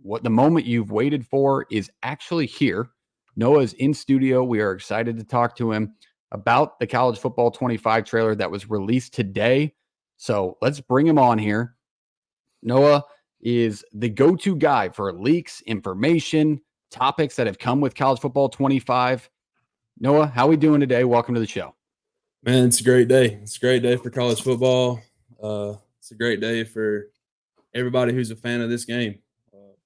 What the moment you've waited for is actually here. Noah's in studio. We are excited to talk to him about the College Football 25 trailer that was released today. So let's bring him on here. Noah is the go-to guy for leaks, information, topics that have come with College Football 25. Noah, how are we doing today? Welcome to the show. Man, it's a great day. It's a great day for college football. It's a great day for everybody who's a fan of this game.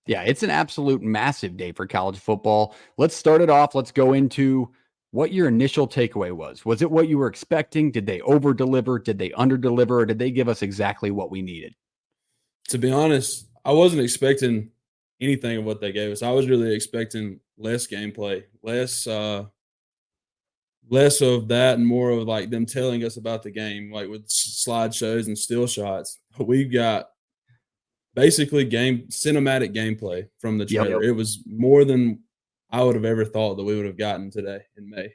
Yeah, it's an absolute massive day for college football. Let's start it off. Let's go into what your initial takeaway was. Was it what you were expecting? Did they over deliver? Did they under deliver? Or did they give us exactly what we needed? To be honest, I wasn't expecting anything of what they gave us. I was really expecting less gameplay, less of that, and more of like them telling us about the game, like with slideshows and still shots. We've got basically cinematic gameplay from the trailer. It was more than I would have ever thought that we would have gotten today in May.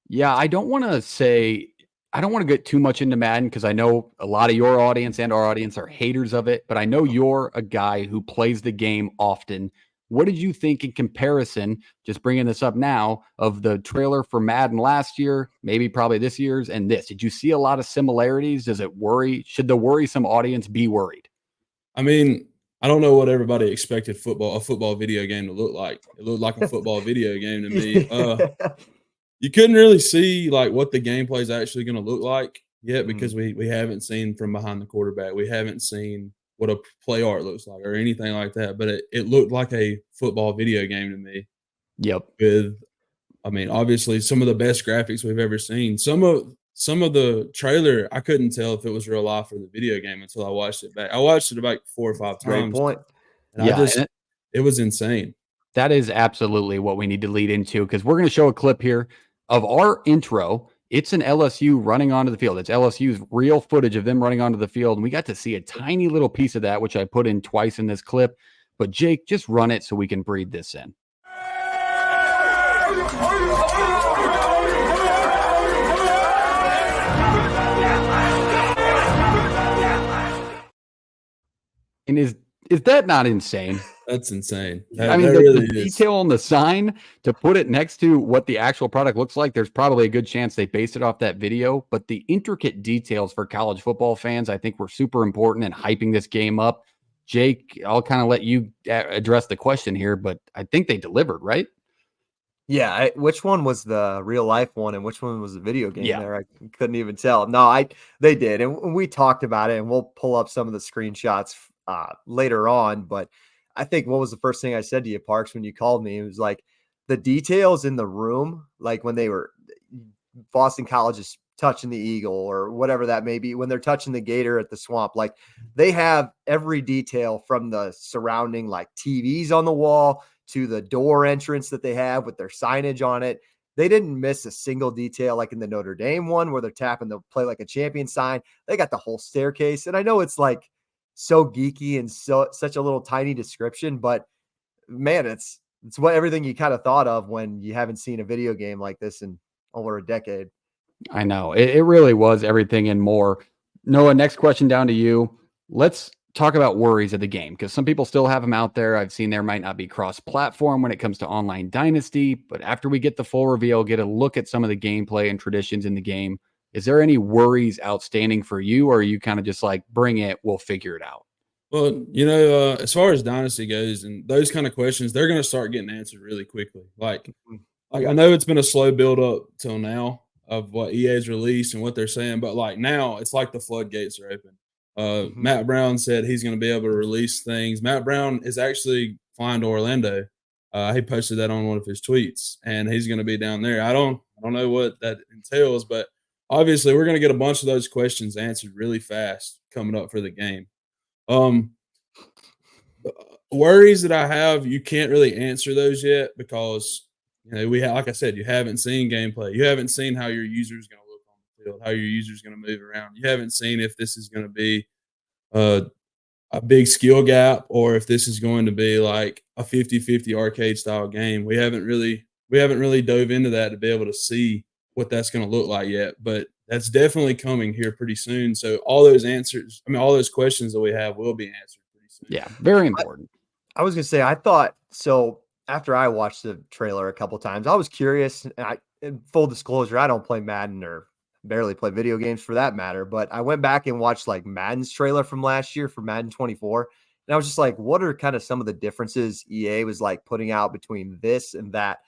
Yeah, I don't want to get too much into Madden because I know a lot of your audience and our audience are haters of it, but I know you're a guy who plays the game often. What did you think in comparison, just bringing this up now, of the trailer for Madden last year, maybe probably this year's, and this? Did you see a lot of similarities? Does it worry? Should the worrisome audience be worried? I mean, I don't know what everybody expected a football video game to look like. It looked like a football video game to me. You couldn't really see like what the gameplay is actually going to look like yet because we haven't seen from behind the quarterback. We haven't seen what a play art looks like or anything like that. But it looked like a football video game to me. Yep. Obviously some of the best graphics we've ever seen. Some of the trailer, I couldn't tell if it was real life or the video game until I watched it back. I watched it about 4 or 5 times. And it was insane. That is absolutely what we need to lead into because we're going to show a clip here of our intro. It's an LSU running onto the field. It's LSU's real footage of them running onto the field. And we got to see a tiny little piece of that, which I put in twice in this clip. But Jake, just run it so we can breathe this in. And is that not insane? That's insane. The detail on the sign to put it next to what the actual product looks like, there's probably a good chance they based it off that video. But the intricate details for college football fans, I think, were super important in hyping this game up. Jake, I'll kind of let you address the question here, but I think they delivered, right? Yeah. Which one was the real life one and which one was the video game there? I couldn't even tell. No, they did. And we talked about it, and we'll pull up some of the screenshots later on. But I think what was the first thing I said to you, Parks, when you called me? It was like the details in the room, like when they were Boston College is touching the eagle or whatever that may be, when they're touching the gator at the swamp, like they have every detail from the surrounding like TVs on the wall to the door entrance that they have with their signage on it. They didn't miss a single detail like in the Notre Dame one where they're tapping the play like a champion sign. They got the whole staircase. And I know it's like so geeky and such a little tiny description, but man, it's what everything you kind of thought of when you haven't seen a video game like this in over a decade. I know it really was everything and more. Noah, next question down to you. Let's talk about worries of the game because some people still have them out there. I've seen there might not be cross-platform when it comes to online dynasty, but after we get the full reveal, get a look at some of the gameplay and traditions in the game. Is there any worries outstanding for you, or are you kind of just like, bring it, we'll figure it out? Well, as far as dynasty goes and those kind of questions, they're going to start getting answered really quickly. Like I know it's been a slow build up till now of what EA's released and what they're saying, but like now it's like the floodgates are open. Matt Brown said he's going to be able to release things. Matt Brown is actually flying to Orlando. He posted that on one of his tweets, and he's going to be down there. I don't know what that entails, but obviously we're going to get a bunch of those questions answered really fast coming up for the game. Worries that I have, you can't really answer those yet because like I said, you haven't seen gameplay. You haven't seen how your user is going to look on the field, how your user is going to move around. You haven't seen if this is going to be a big skill gap or if this is going to be like a 50-50 arcade style game. We haven't really dove into that to be able to see what that's going to look like yet, but that's definitely coming here pretty soon. So all those questions that we have will be answered pretty soon. Yeah, very important. I was gonna say, I thought so after I watched the trailer a couple times, I was curious. In full disclosure, I don't play Madden or barely play video games for that matter. But I went back and watched like Madden's trailer from last year for Madden 24. And I was just like, what are kind of some of the differences EA was like putting out between this and that?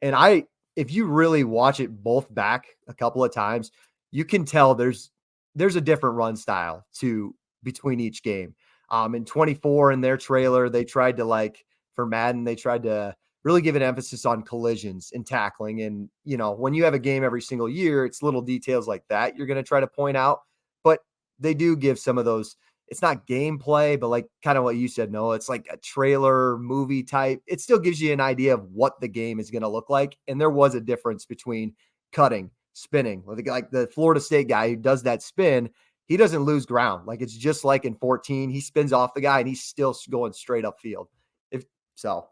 And if you really watch it both back a couple of times, you can tell there's a different run style to between each game. In 24 in their trailer, they tried to like for Madden, they tried to really give an emphasis on collisions and tackling. And when you have a game every single year, it's little details like that you're going to try to point out. But they do give some of those. It's not gameplay, but like kind of what you said, Noah. It's like a trailer movie type. It still gives you an idea of what the game is going to look like. And there was a difference between cutting, spinning, like the Florida State guy who does that spin. He doesn't lose ground. Like it's just like in 14, he spins off the guy and he's still going straight upfield. If so,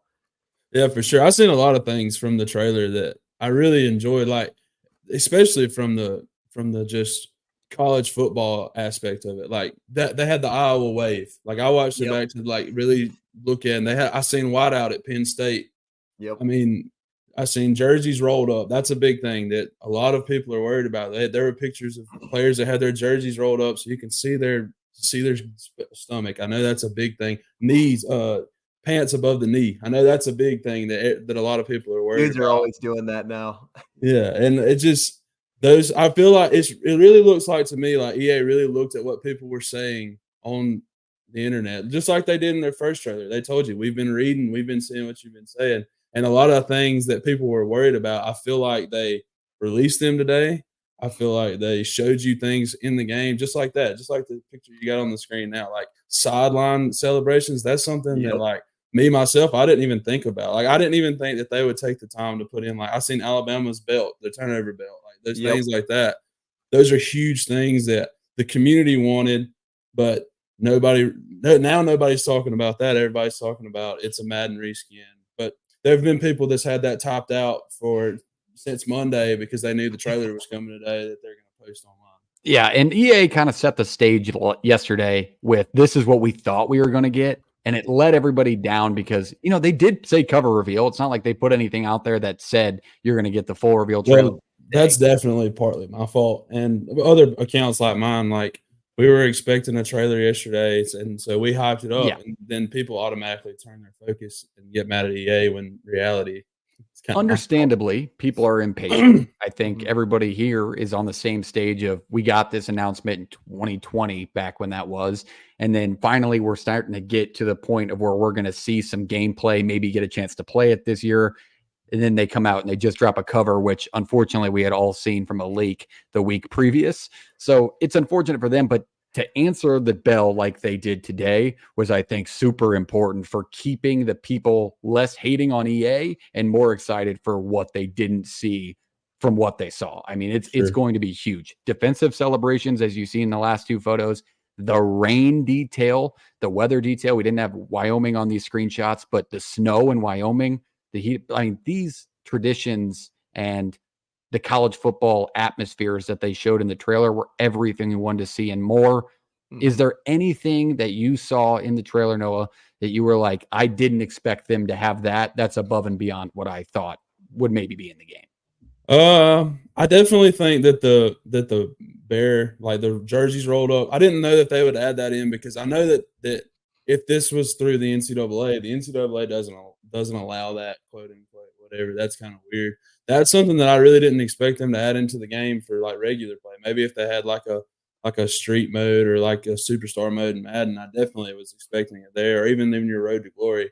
Yeah, for sure. I've seen a lot of things from the trailer that I really enjoyed, like especially from the just college football aspect of it. Like that they had the Iowa wave. Like I watched it yep, back to like really look at, and I seen whiteout at Penn State. yep, I mean, I seen jerseys rolled up. That's a big thing that a lot of people are worried about. There were pictures of players that had their jerseys rolled up, so you can see their stomach. I know that's a big thing. Knees, pants above the knee. I know that's a big thing that a lot of people are worried dudes are about. always doing that now. Yeah, and it just those. I feel like it really looks like to me like EA really looked at what people were saying on the internet, just like they did in their first trailer. They told you we've been reading, we've been seeing what you've been saying, and a lot of things that people were worried about. I feel like they released them today. I feel like they showed you things in the game just like that, just like the picture you got on the screen now, like sideline celebrations. That's something that Yep, like me myself, I didn't even think about. Like I didn't even think that they would take the time to put in. Like I seen Alabama's belt, the turnover belt, like those yep. things like that. Those are huge things that the community wanted, but now nobody's talking about that. Everybody's talking about it's a Madden reskin. But there have been people that's had that topped out for since Monday because they knew the trailer was coming today that they're going to post online. Yeah, and EA kind of set the stage yesterday with this is what we thought we were going to get, and it let everybody down because they did say cover reveal. It's not like they put anything out there that said you're going to get the full reveal trailer Well, today. that's definitely partly my fault, and other accounts like mine, like, we were expecting a trailer yesterday, and so we hyped it up, Yeah, and then people automatically turn their focus and get mad at EA when reality it's kinda my fault. understandably, people are impatient. I think Mhm. everybody here is on the same stage of we got this announcement in 2020 back when that was. And then finally we're starting to get to the point of where we're going to see some gameplay, maybe get a chance to play it this year. And then they come out and they just drop a cover, which unfortunately we had all seen from a leak the week previous. So it's unfortunate for them, but to answer the bell like they did today was, I think, super important for keeping the people less hating on EA and more excited for what they didn't see from what they saw. I mean, it's Sure. going to be huge. Defensive celebrations, as you see in the last two photos, the rain detail, the weather detail. We didn't have Wyoming on these screenshots, but the snow in Wyoming, the heat. I mean, these traditions and the college football atmospheres that they showed in the trailer were everything we wanted to see and more. Is Mhm. there anything that you saw in the trailer, Noah, that you were like, I didn't expect them to have that? That's above and beyond what I thought would maybe be in the game. I definitely think that the bear, like the jerseys rolled up. I didn't know that they would add that in because I know that if this was through the NCAA doesn't allow that, quote unquote, whatever. That's kind of weird. That's something that I really didn't expect them to add into the game for like regular play. Maybe if they had like a street mode or like a superstar mode in Madden, I definitely was expecting it there, or even in your Road to Glory.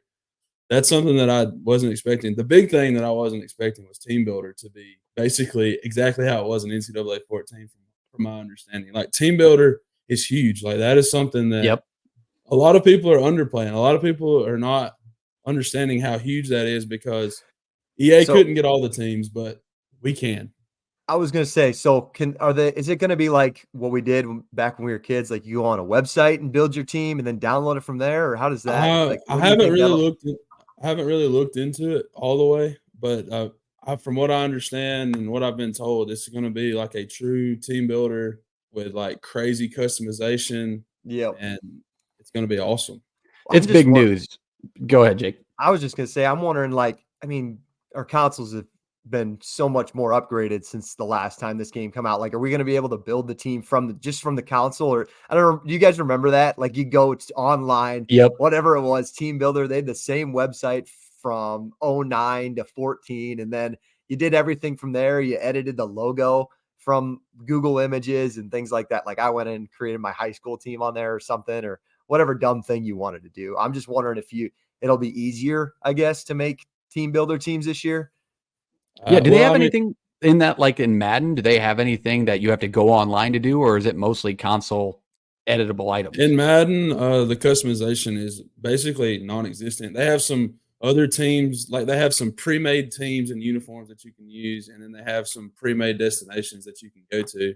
That's something that I wasn't expecting. The big thing that I wasn't expecting was Team Builder to be basically exactly how it was in NCAA 14 from my understanding. Like Team Builder is huge. Like that is something that Yep. a lot of people are underplaying. A lot of people are not understanding how huge that is because EA So couldn't get all the teams, but we can. I was gonna say, so is it gonna be like what we did back when we were kids? Like you go on a website and build your team and then download it from there, or how does that like I what do you think that'll haven't really looked into it all the way, but from what I understand and what I've been told, it's going to be like a true team builder with like crazy customization, yeah. and it's going to be awesome. I'm It's just big wondering. news. Go ahead, Jake. I was just gonna say, I'm wondering, like, I mean, our consoles have been so much more upgraded since the last time this game come out. Like, are we gonna be able to build the team just from the console? Or I don't know, do you guys remember that? Like, you go online, Yep. whatever it was, Team Builder, they had the same website from '09 to 14, and then you did everything from there. You edited the logo from Google Images and things like that. Like, I went in and created my high school team on there or something, or whatever dumb thing you wanted to do. I'm just wondering if it'll be easier, I guess, to make team builder teams this year. Yeah, do they Well, have I mean, anything in that, like in Madden? Do they have anything that you have to go online to do, or is it mostly console editable items? in Madden, the customization is basically non-existent. They have some other teams, like they have some pre-made teams and uniforms that you can use, and then they have some pre-made destinations that you can go to.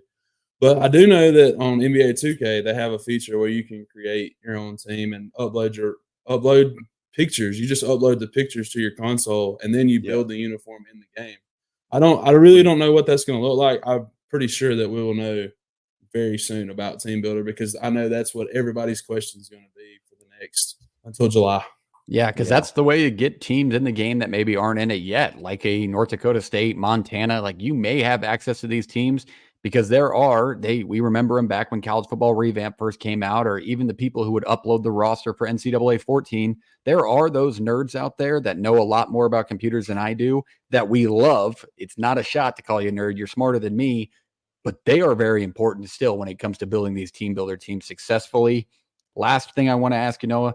But I do know that on NBA 2K, they have a feature where you can create your own team and upload pictures. You just upload the pictures to your console, and then you Yep. build the uniform in the game. I really don't know what that's going to look like. I'm pretty sure that we will know very soon about Team Builder because I know that's what everybody's question is going to be for the next until July. Yeah, because Yeah. that's the way to get teams in the game that maybe aren't in it yet, like a North Dakota State, Montana. Like you may have access to these teams because we remember them back when college football revamp first came out, or even the people who would upload the roster for NCAA 14. There are those nerds out there that know a lot more about computers than I do that we love. It's not a shot to call you a nerd. You're smarter than me, but they are very important still when it comes to building these team builder teams successfully. Last thing I want to ask you, Noah,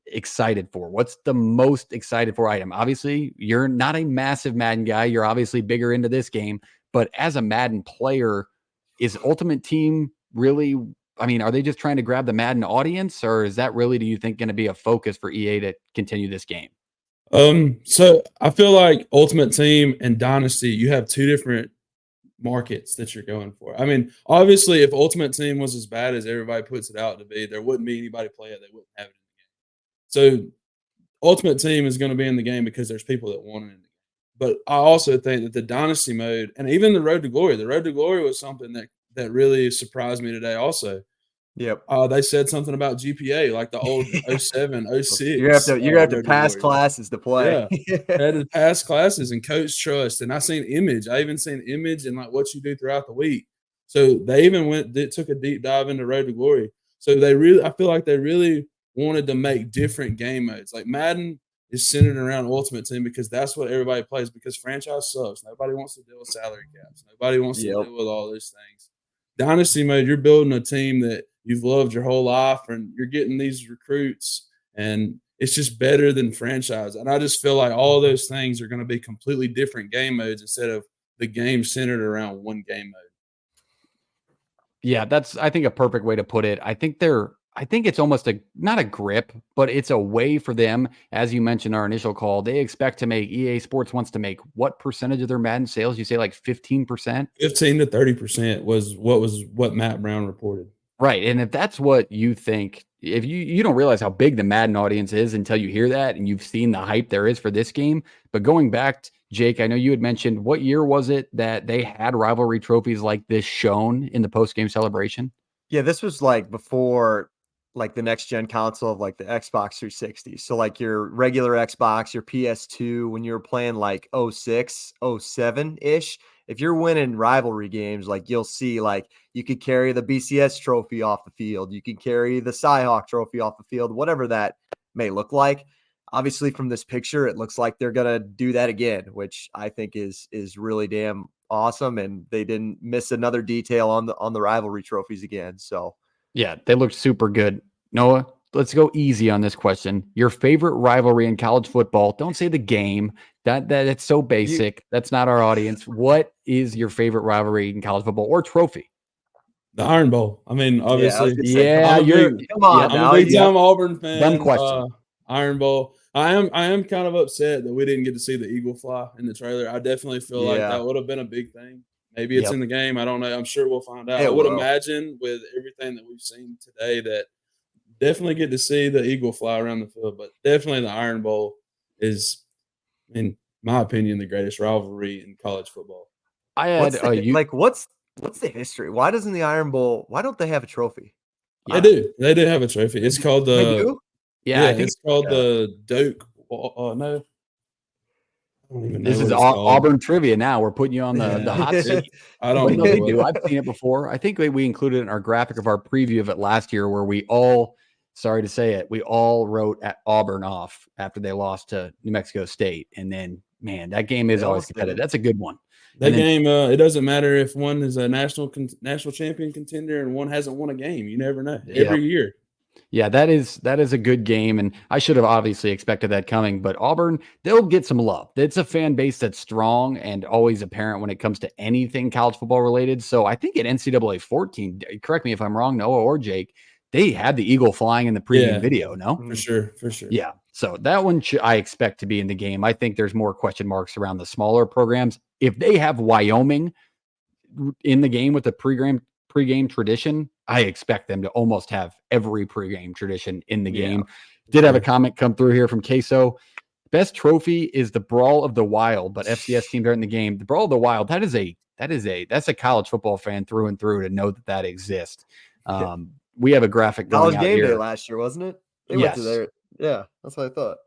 excited for? What's the most excited for item? Obviously, you're not a massive Madden guy. You're obviously bigger into this game, but as a Madden player, is Ultimate Team really? I mean, are they just trying to grab the Madden audience, or is that really, do you think, going to be a focus for EA to continue this game? So I feel like Ultimate Team and Dynasty, you have two different markets that you're going for. I mean, obviously, if Ultimate Team was as bad as everybody puts it out to be, there wouldn't be anybody play it. They wouldn't have it in the game. So Ultimate Team is going to be in the game because there's people that want it in the game. But I also think that the Dynasty mode and even the Road to Glory was something that really surprised me today. Also, Yep. they said something about GPA, like the old '07, You're gonna have '06 to Road to pass Glory. classes to play. Yeah. Had to pass classes and coach trust. And I seen image. I even seen image and like what you do throughout the week. So they even took a deep dive into Road to Glory. So I feel like they really wanted to make different game modes. Like Madden is centered around Ultimate Team because that's what everybody plays because franchise sucks. Nobody wants to deal with salary caps. Nobody wants to Yep. deal with all those things. Dynasty mode, you're building a team that you've loved your whole life and you're getting these recruits and it's just better than franchise. And I just feel like all those things are going to be completely different game modes instead of the game centered around one game mode. Yeah, that's, I think, a perfect way to put it. I think it's almost not a grip, but it's a way for them, as you mentioned our initial call, they expect to make, EA Sports wants to make what percentage of their Madden sales? You say like 15%? 15 to 30% was what Matt Brown reported. Right. And if that's what you think, if you don't realize how big the Madden audience is until you hear that and you've seen the hype there is for this game. But going back, Jake, I know you had mentioned, what year was it that they had rivalry trophies like this shown in the post-game celebration? Yeah, this was like before like the next gen console of like the Xbox 360. So like your regular Xbox, your PS2, when you were playing like '06, '07-ish, if you're winning rivalry games, like you'll see like you could carry the BCS trophy off the field, you can carry the Cyhawk trophy off the field, whatever that may look like. Obviously from this picture, it looks like they're gonna do that again, which I think is really damn awesome, and they didn't miss another detail on the rivalry trophies again. So Yeah, they looked super good. Noah, let's go easy on this question. Your favorite rivalry in college football? Don't say the game. It's so you, basic. That's not our audience. What is your favorite rivalry in college football or trophy? The Iron Bowl. I mean, yeah, I was obviously, gonna say, come Yeah, on, you're come on yep, I'm a now, big you yep. time Auburn Dumb fan. question. Iron Bowl. I am kind of upset that we didn't get to see the eagle fly in the trailer. I definitely feel like yeah, that would have been a big thing. Maybe it's Yep. in the game. I don't know. I'm sure we'll find out. I it would will. imagine with everything that we've seen today that definitely get to see the eagle fly around the field, but definitely the Iron Bowl is, in my opinion, the greatest rivalry in college football. I had What's the like what's the history? Why doesn't the Iron Bowl, why don't they have a trophy? They yeah. do. They do have a trophy. It's called They the do? Yeah, I think it's called the Doak. No, I don't even this know is what it's called. Auburn trivia now. We're putting you on the hot seat. I But don't no, know they what. do. I've seen it before. I think we included it in our graphic of our preview of it last year where we all, sorry to say it, we all wrote at Auburn off after they lost to New Mexico State. And then, man, that game is They always almost competitive. did. That's a good one. That And then game, it doesn't matter if one is a national champion contender and one hasn't won a game. You never know. Every year. Yeah, that is a good game, and I should have obviously expected that coming. But Auburn, they'll get some love. It's a fan base that's strong and always apparent when it comes to anything college football related. So I think at NCAA 14, correct me if I'm wrong, Noah or Jake, they had the eagle flying in the pregame video. No, for sure, for sure. Yeah, so that one I expect to be in the game. I think there's more question marks around the smaller programs. If they have Wyoming in the game with the pregame tradition, I expect them to almost have every pregame tradition in the game. Did have a comment come through here from Queso. Best trophy is the Brawl of the Wild, but FCS teams are in the game. The Brawl of the Wild, that's a college football fan through and through to know that exists. We have a graphic going College out game here. day last year, wasn't it? They went to there. Yeah, that's what I thought.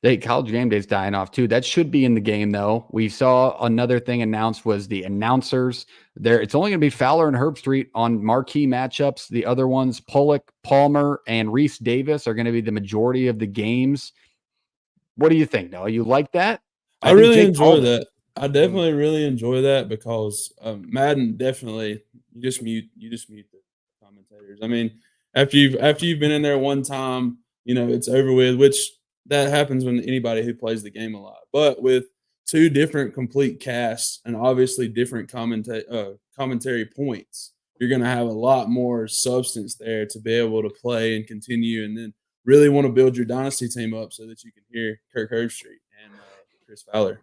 Hey, College Game Day's dying off too. That should be in the game though. We saw another thing announced was the announcers. There, it's only going to be Fowler and Herbstreit on marquee matchups. The other ones, Pollock, Palmer, and Reese Davis, are going to be the majority of the games. What do you think, Noah? You like that? I really enjoy that. I definitely really enjoy that because Madden definitely you just mute the commentators. I mean, after you've been in there one time, it's over with, which that happens when anybody who plays the game a lot. But with two different complete casts and obviously different commentary points, you're going to have a lot more substance there to be able to play and continue, and then really want to build your dynasty team up so that you can hear Kirk Herbstreit and Chris Fowler.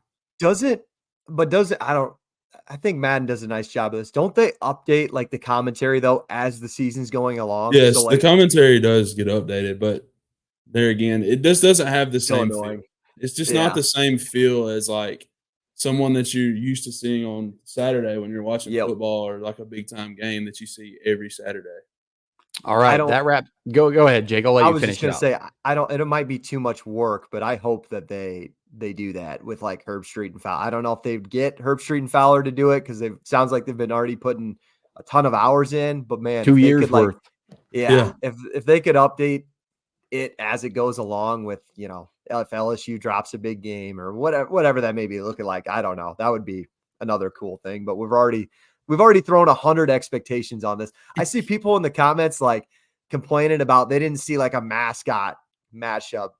I think Madden does a nice job of this. Don't they update like the commentary though as the season's going along? Yes, so, the commentary does get updated, but there again, it just doesn't have the same feel. It's just not the same feel as like someone that you're used to seeing on Saturday when you're watching football or like a big time game that you see every Saturday. All right, that wrap. Go ahead, Jake. I'll let you finish. I was just gonna say it might be too much work, but I hope that they do that with like Herbstreit and Fowler. I don't know if they'd get Herbstreit and Fowler to do it because it sounds like they've been already putting a ton of hours in. But man, 2 years worth. If they could update it as it goes along with, if LSU drops a big game or whatever that may be looking like, I don't know. That would be another cool thing. But we've already thrown 100 expectations on this. I see people in the comments like complaining about they didn't see like a mascot matchup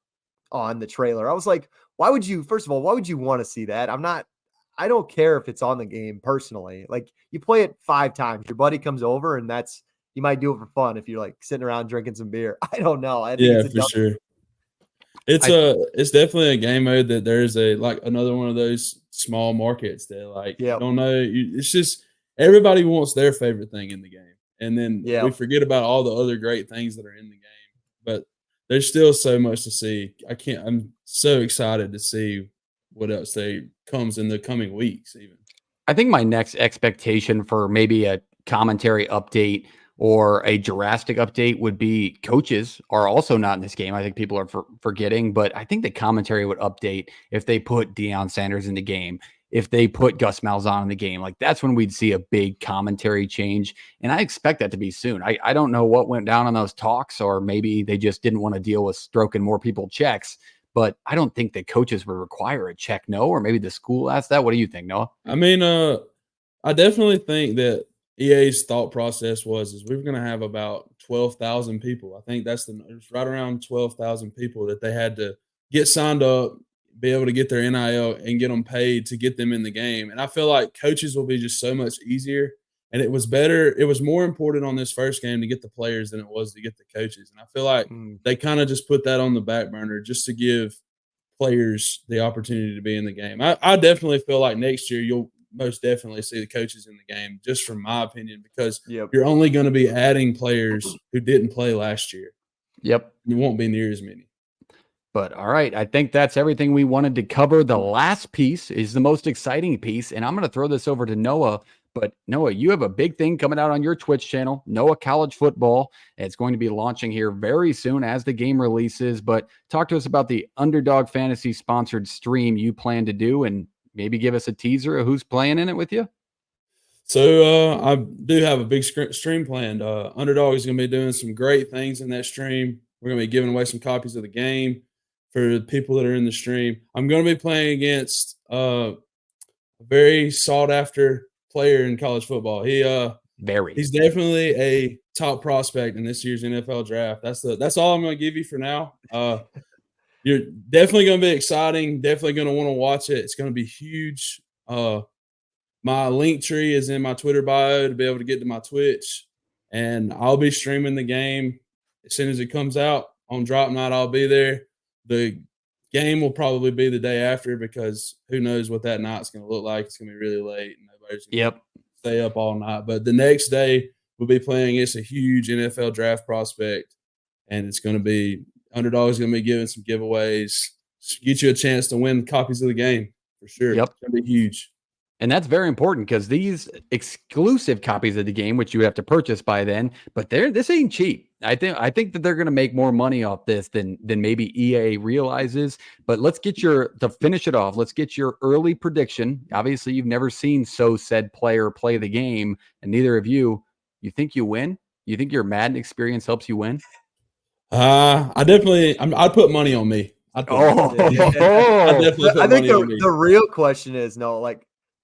on the trailer. I was like, first of all, why would you want to see that? I don't care if it's on the game personally. Like you play it 5 times, your buddy comes over and you might do it for fun if you're like sitting around drinking some beer. I don't know. I think for sure. It's definitely a game mode that there's another one of those small markets that like you don't know. It's just everybody wants their favorite thing in the game, and then we forget about all the other great things that are in the game. But there's still so much to see. I'm so excited to see what else comes in the coming weeks. Even I think my next expectation for maybe a commentary update or a Jurassic update would be coaches are also not in this game. I think people are forgetting, but I think the commentary would update if they put Deion Sanders in the game, if they put Gus Malzahn in the game. Like that's when we'd see a big commentary change. And I expect that to be soon. I don't know what went down on those talks, or maybe they just didn't want to deal with stroking more people checks. But I don't think that coaches would require a check, no, or maybe the school asked that. What do you think, Noah? I mean, I definitely think that EA's thought process is we're going to have about 12,000 people. I think it's right around 12,000 people that they had to get signed up, be able to get their NIL and get them paid to get them in the game. And I feel like coaches will be just so much easier. And it was more important on this first game to get the players than it was to get the coaches. And I feel like they kind of just put that on the back burner just to give players the opportunity to be in the game. I definitely feel like next year you'll most definitely see the coaches in the game, just from my opinion, because you're only going to be adding players who didn't play last year. Yep. It won't be near as many. But all right, I think that's everything we wanted to cover. The last piece is the most exciting piece, and I'm going to throw this over to Noah. But Noah, you have a big thing coming out on your Twitch channel, Noah College Football. It's going to be launching here very soon as the game releases. But talk to us about the Underdog Fantasy sponsored stream you plan to do, and maybe give us a teaser of who's playing in it with you. So I do have a big stream planned. Underdog is going to be doing some great things in that stream. We're going to be giving away some copies of the game for the people that are in the stream. I'm going to be playing against a very sought after player in college football. He's definitely a top prospect in this year's NFL draft. That's all I'm going to give you for now. You're definitely going to be exciting. Definitely going to want to watch it. It's going to be huge. My link tree is in my Twitter bio to be able to get to my Twitch, and I'll be streaming the game as soon as it comes out on drop night. I'll be there. The game will probably be the day after because who knows what that night's going to look like. It's going to be really late and nobody's going to stay up all night. But the next day we'll be playing. It's a huge NFL draft prospect, and it's going to be Underdog's going to be giving some giveaways, get you a chance to win copies of the game for sure. Yep. It's going to be huge. And that's very important because these exclusive copies of the game, which you have to purchase by then, but this ain't cheap. I think that they're going to make more money off this than maybe EA realizes. But let's get to finish it off. Let's get your early prediction. Obviously, you've never seen said player play the game, and neither of you. You think you win? You think your Madden experience helps you win? I'd put money on me. I think the real question is,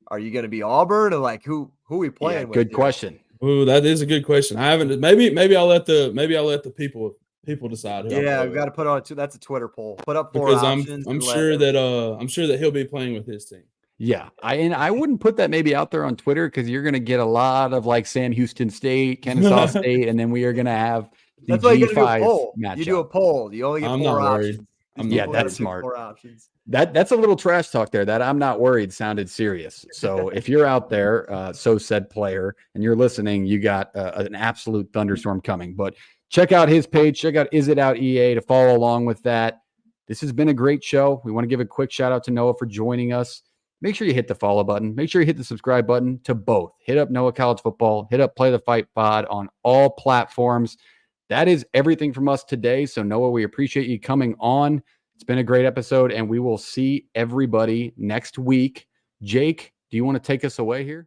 are you going to be Auburn, or like who we playing with? Good question. Ooh, that is a good question. I haven't. Maybe I'll let the people decide. Yeah, we got to put on that's a Twitter poll. Put up 4 options. I'm sure that he'll be playing with his team. Yeah, I wouldn't put that maybe out there on Twitter because you're going to get a lot of like Sam Houston State, Kennesaw State, and then we are going to have the G5 matchup. You do a poll. You only get 4 options. That's smart. 4 options. That's a little trash talk there. That I'm not worried sounded serious. So if you're out there, said player, and you're listening, you got an absolute thunderstorm coming. But check out his page. Check out Is It Out EA to follow along with that. This has been a great show. We want to give a quick shout out to Noah for joining us. Make sure you hit the follow button. Make sure you hit the subscribe button to both. Hit up Noah College Football. Hit up Play the Fight Pod on all platforms. That is everything from us today. So Noah, we appreciate you coming on. It's been a great episode, and we will see everybody next week. Jake, do you want to take us away here?